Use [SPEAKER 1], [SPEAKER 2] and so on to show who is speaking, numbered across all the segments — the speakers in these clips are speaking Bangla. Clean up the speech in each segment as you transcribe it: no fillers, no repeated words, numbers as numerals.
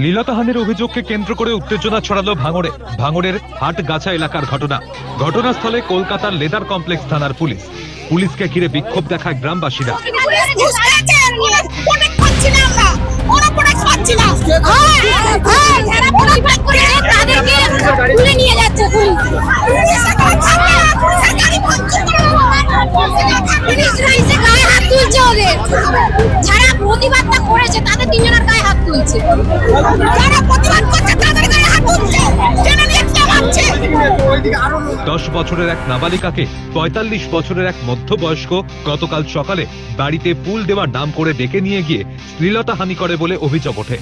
[SPEAKER 1] লীলতাহানির অভিযোগকে কেন্দ্র করে উত্তেজনা ছড়ালো ভাঙড়ের হাটগাছা এলাকার ঘটনা। ঘটনাস্থলে কলকাতার লেদার কমপ্লেক্স থানার পুলিশকে ঘিরে বিক্ষোভ দেখায় গ্রামবাসীরা।
[SPEAKER 2] যারা প্রতিবাদটা করেছে তাদের তিনজনের গায়ে হাত তুলছে, যারা প্রতিবাদ করছে তাদের গায়ে হাত তুলছে।
[SPEAKER 1] 10 বছরের এক নাবালিকাকে 45 বছরের এক মধ্যবয়স্ক গতকাল সকালে বাড়িতে ফুল দেওয়ার নাম করে ডেকে নিয়ে গিয়ে শ্লীলতাহানি করে বলে অভিযোগ ওঠে।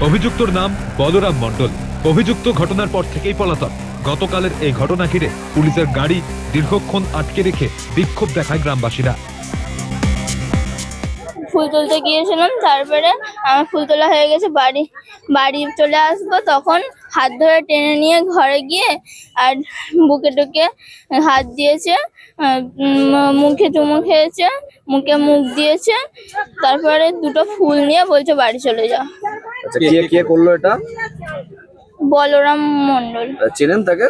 [SPEAKER 1] অভিযুক্তর নাম বলরাম মণ্ডল। অভিযুক্ত ঘটনার পর থেকেই পলাতক। গতকালের এই ঘটনা ঘিরে পুলিশের গাড়ি দীর্ঘক্ষণ আটকে রেখে বিক্ষোভ দেখায় গ্রামবাসীরা।
[SPEAKER 3] ফুল তুলতে গিয়েছিলাম, তারপরে আমার ফুল তোলা হয়ে গেছে, বাড়ি চলে আসবো, তখন হাত ধরে টেনে নিয়ে ঘরে গিয়ে আর বুকে টুকে হাত দিয়েছে, মুখে চুমু খেয়েছে, মুখে মুখ দিয়েছে, তারপরে দুটো ফুল নিয়ে বলছে বাড়ি চলে যাও।
[SPEAKER 4] আচ্ছা, কে করলো এটা?
[SPEAKER 3] বলরাম মণ্ডল।
[SPEAKER 4] চেনেন তাকে?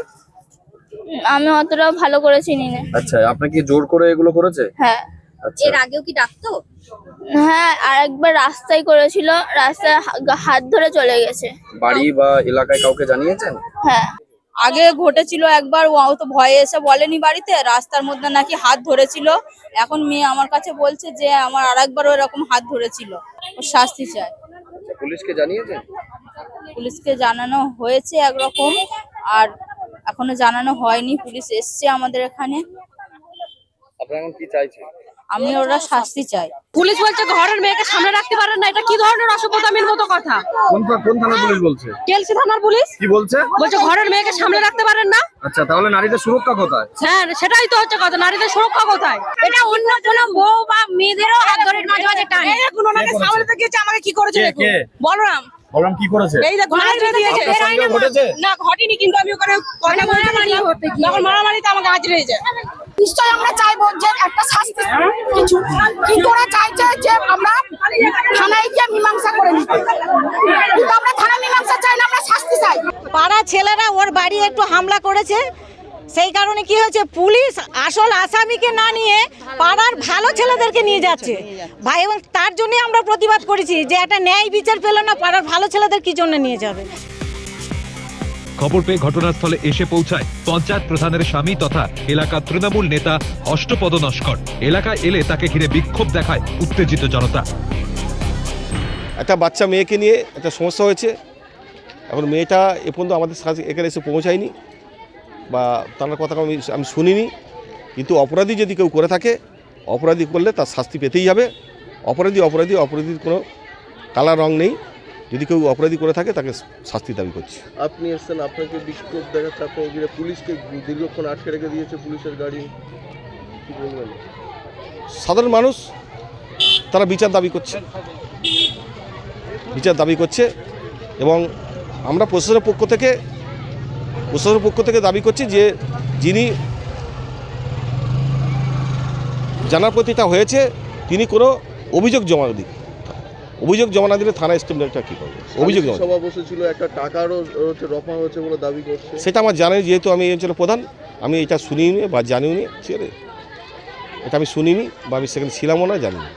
[SPEAKER 3] আমি অতটাও ভালো করে চিনি না।
[SPEAKER 4] আচ্ছা, আপনাকে জোর করে এগুলো করেছে?
[SPEAKER 3] হ্যাঁ।
[SPEAKER 2] এর আগেও কি ডাকতো?
[SPEAKER 3] হ্যাঁ, আর একবার রাস্তায় করেছিল, রাস্তায় হাত ধরে চলে গেছে।
[SPEAKER 4] বাড়ি বা এলাকায় কাউকে জানিয়েছেন?
[SPEAKER 3] হ্যাঁ,
[SPEAKER 5] আগে ঘটেছিল একবার, ও তো ভয়ে এসে বলেনি বাড়িতে, রাস্তার মধ্যে নাকি হাত ধরেছিল। এখন মেয়ে আমার কাছে বলছে যে আমার আরেকবার এরকম হাত ধরেছিল, ওর শাস্তি চাই।
[SPEAKER 4] পুলিশকে জানিয়েছেন?
[SPEAKER 5] পুলিশকে জানানো হয়েছে একরকম, আর এখনো জানানো হয়নি। পুলিশ এসছে আমাদের এখানে।
[SPEAKER 4] আপনারা এখন কি চাইছেন?
[SPEAKER 5] আমি ওরা শাস্তি চাই।
[SPEAKER 6] পুলিশ বলছে ঘরের মেয়েকে সামনে রাখতে পারেন না, এটা কি ধরনের অসভ্যতামির মতো কথা?
[SPEAKER 4] কোন থানার পুলিশ বলছে?
[SPEAKER 6] কেলসি থানার পুলিশ
[SPEAKER 4] কি বলছে?
[SPEAKER 6] বলছে ঘরের মেয়েকে সামনে রাখতে পারেন না।
[SPEAKER 4] আচ্ছা, তাহলে নারীদের সুরক্ষা কোথায়?
[SPEAKER 6] হ্যাঁ, সেটাই তো হচ্ছে কথা, নারীদের সুরক্ষা কোথায়?
[SPEAKER 2] এটা অন্য কোনো বউ বা মেয়েদেরও হাত ধরে মাঝে মাঝে টানে।
[SPEAKER 6] এখন ওনাকে সামনে থেকে আমাকে কি করেছে দেখুন। বলরাম
[SPEAKER 4] কি করেছে?
[SPEAKER 6] এই দেখুন হাত ধরে দিয়েছে। না ঘটেনি, কিন্তু আমি ওখানে মারামারিতে আমাকে হাত দিয়েছে।
[SPEAKER 2] নিশ্চয়ই আমরা চাইবো যে একটা শাস্তি কিছু, কিন্তু ওরা চাইছে যে আমরা থানায় গিয়ে মীমাংসা করে নিতে, কিন্তু আমরা থানা মীমাংসা চাই না, আমরা শাস্তি চাই।
[SPEAKER 7] পাড়া ছেলেরা ওর বাড়ি একটু হামলা করেছে, সেই কারণে কি হয়েছে, পুলিশ আসল আসামিকে না নিয়ে পাড়ার ভালো ছেলেদেরকে নিয়ে যাচ্ছে ভাই, এবং তার জন্যই আমরা প্রতিবাদ করেছি যে একটা ন্যায় বিচার পেল না, পাড়ার ভালো ছেলেদের কি জন্য নিয়ে যাবে।
[SPEAKER 1] খবর পেয়ে ঘটনাস্থলে এসে পৌঁছায় পঞ্চায়েত প্রধানের স্বামী তথা এলাকার তৃণমূল নেতা অষ্টপদ নস্কর। এলাকায় এলে তাকে ঘিরে বিক্ষোভ দেখায় উত্তেজিত জনতা।
[SPEAKER 8] একটা বাচ্চা মেয়েকে নিয়ে একটা সমস্যা হয়েছে। এখন মেয়েটা এ পর্যন্ত আমাদের এখানে এসে পৌঁছায়নি বা তার কথা আমি শুনিনি, কিন্তু অপরাধী যদি কেউ করে থাকে, অপরাধী করলে তার শাস্তি পেতেই হবে। অপরাধীর কোনো কালা রং নেই। যদি কেউ অপরাধী করে থাকে তাকে শাস্তি দাবি করছি।
[SPEAKER 4] আপনি এসছেন, আপনাকে বিক্ষোভ দেখাচ্ছে, আপনাকে ঘিরে পুলিশকে দীর্ঘক্ষণ আটকে রেখে দিয়েছে পুলিশের গাড়ি, কি বলবেন?
[SPEAKER 8] সাধারণ মানুষ তারা বিচার দাবি করছে এবং আমরা প্রশাসনের পক্ষ থেকে দাবি করছি যে যিনি জানার প্রতিটা হয়েছে তিনি কোনো অভিযোগ জমা না দিলে থানা স্টেটমেন্টটা কী করবে? অভিযোগ সভা বসেছিল, একটা টাকারও রফা হয়েছে বলে দাবি করছে। সেটা আমার জানি, যেহেতু আমি এই অঞ্চলের প্রধান, আমি এটা শুনিনি বা জানিও নি, ঠিক আছে, এটা আমি শুনিনি বা আমি সেখানে ছিলামও না, জানি না।